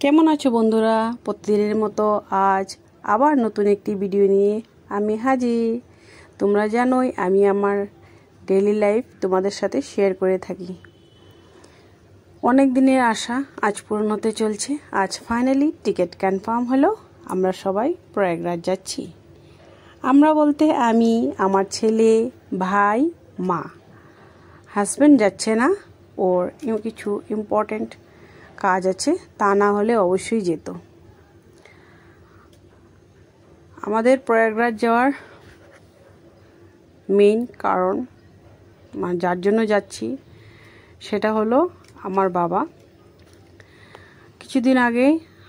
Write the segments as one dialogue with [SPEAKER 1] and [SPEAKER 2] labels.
[SPEAKER 1] কেমন আছো বন্ধুরা? প্রতিদিনের মতো আজ আবার নতুন একটি ভিডিও নিয়ে আমি হাজির। তোমরা জানোই আমি আমার ডেইলি লাইফ তোমাদের সাথে শেয়ার করে থাকি। অনেক দিনের আশা আজ পূরণ হতে চলছে। আজ ফাইনালি টিকিট কনফার্ম হলো, আমরা সবাই প্রয়াগরাজ যাচ্ছি। আমরা বলতে আমি, আমার ছেলে, ভাই, মা। হাজব্যান্ড যাচ্ছে না, ওর কিছু ইম্পর্টেন্ট কাজ আছে, তা না হলে অবশ্যই যেত। আমাদের প্রয়াগরাজ যাওয়ার মেইন কারণ, যার জন্য যাচ্ছি, সেটা হলো আমার বাবা। কিছুদিন আগে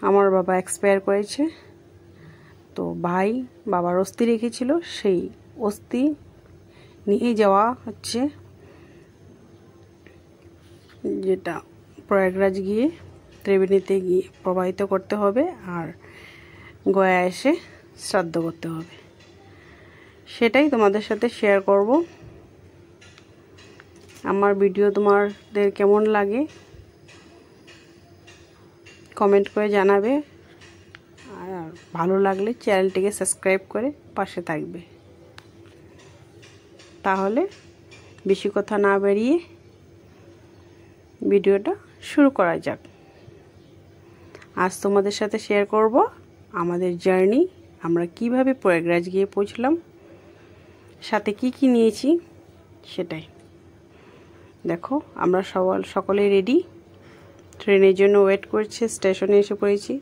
[SPEAKER 1] আমার বাবা এক্সপায়ার করেছে। তো ভাই বাবার অস্থি রেখেছিল, সেই অস্থি নিয়ে যাওয়া হচ্ছে, যেটা প্রয়াগরাজ গিয়ে ত্রিবেণীতে গিয়ে প্রবাহিত করতে হবে আর গয়া এসে শ্রাদ্ধ করতে হবে। সেটাই তোমাদের সাথে শেয়ার করব। আমার ভিডিও তোমাদের কেমন লাগে কমেন্ট করে জানাবে, আর ভালো লাগলে চ্যানেলটিকে সাবস্ক্রাইব করে পাশে থাকবে। তাহলে বেশি কথা না বেরিয়ে ভিডিওটা শুরু করা যাক। আজ তোমাদের সাথে শেয়ার করব আমাদের জার্নি, আমরা কিভাবে প্রয়াগরাজ গিয়ে পৌঁছলাম, সাথে কি কি নিয়েছি সেটাই। দেখো আমরা সকলেই রেডি, ট্রেনের জন্য ওয়েট করছে, স্টেশনে এসে পড়েছি।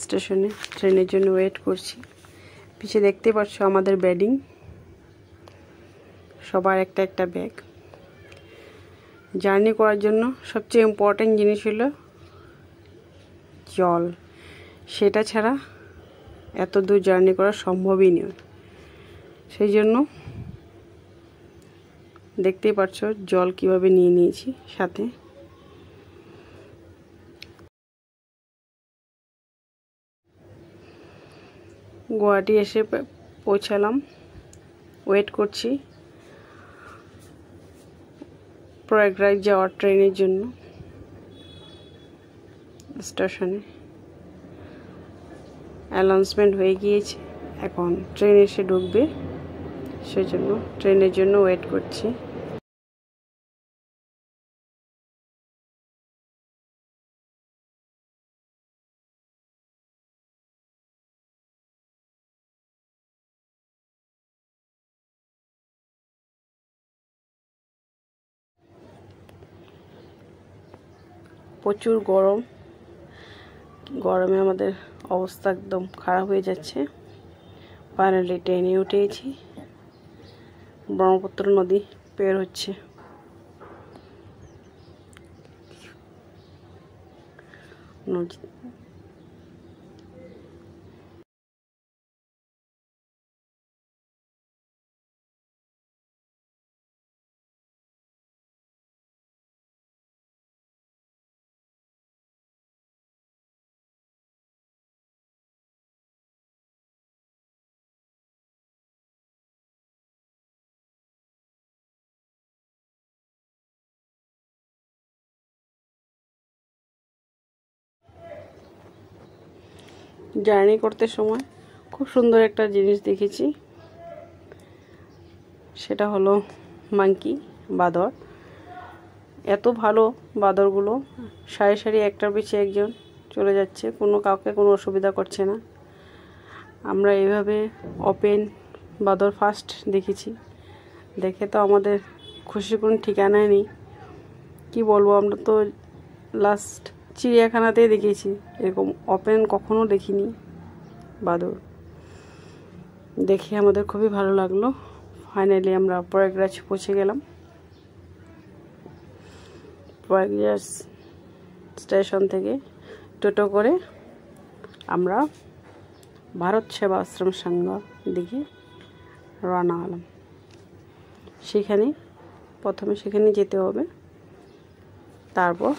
[SPEAKER 1] স্টেশনে ট্রেনের জন্য ওয়েট করছি। পিছে দেখতে পাচ্ছ আমাদের বেডিং, সবার একটা একটা ব্যাগ। জার্নি করার জন্য সবচেয়ে ইম্পর্টেন্ট জিনিস হলো জল। সেটা ছাড়া এত দূর জার্নি করা সম্ভবই নয়। সেই জন্য দেখতেই পাচ্ছ জল কিভাবে নিয়ে নিয়েছি সাথে। গুয়াহাটি এসে পৌঁছালাম, ওয়েট করছি প্রয়াগরাজ যাওয়ার ট্রেনের জন্য। স্টেশনে অ্যানাউন্সমেন্ট হয়ে গিয়েছে, এখন ট্রেন এসে ঢুকবে, সেজন্য ট্রেনের জন্য ওয়েট করছি। প্রচুর গরম, গরমে আমাদের অবস্থা একদম খারাপ হয়ে যাচ্ছে। ফাইনালি ট্রেনে উঠেছি, ব্রহ্মপুত্র নদী পের হচ্ছে। জার্নি করতে সময় খুব সুন্দর একটা জিনিস দেখেছি, সেটা হলো মাঙ্কি, বাঁদর। এত ভালো বাঁদরগুলো, সারি সারি একটার পিছে একজন চলে যাচ্ছে, কাউকে কোনো অসুবিধা করছে না। আমরা এইভাবে ওপেন বাঁদর ফার্স্ট দেখেছি। দেখে তো আমাদের খুশির কোনো ঠিকানাই নেই। কি বলবো, আমরা তো লাস্ট চিড়িয়াখানাতেই দেখেছি, এরকম ওপেন কখনো দেখিনি বাঁদর। দেখে আমাদের খুবই ভালো লাগলো। ফাইনালি আমরা প্রয়াগরাজ পৌঁছে গেলাম। প্রয়াগরাজ স্টেশন থেকে টোটো করে আমরা ভারত সেবা আশ্রম সংঘ দিকে রওনা হলাম। প্রথমে সেখানে যেতে হবে, তারপর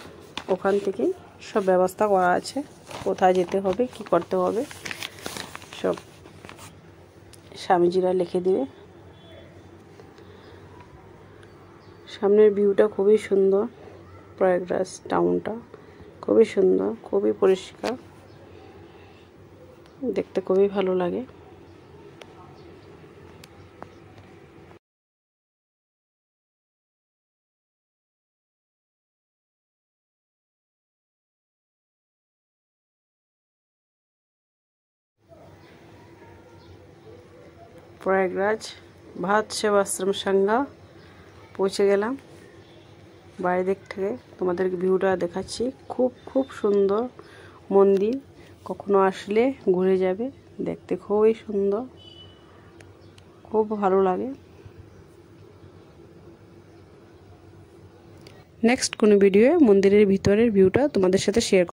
[SPEAKER 1] ওখান থেকে সব ব্যবস্থা করা আছে, কোথায় যেতে হবে, কি করতে হবে সব স্বামীজিরা লিখে দিবে। সামনের ভিউটা খুবই সুন্দর, প্রয়াগরাজ টাউনটা খুবই সুন্দর, খুবই পরিষ্কার, দেখতে খুবই ভালো লাগে। প্রয়াগরাজ ভারত সেবাশ্রম সংঘা পৌঁছে গেলাম। বাইরে দিক থেকে তোমাদেরকে ভিউটা দেখাচ্ছি, খুব খুব সুন্দর মন্দির, কখনো আসলে ঘুরে যাবে, দেখতে খুবই সুন্দর, খুব ভালো লাগে। নেক্সট কোনো ভিডিওয়ে মন্দিরের ভিতরের ভিউটা তোমাদের সাথে শেয়ার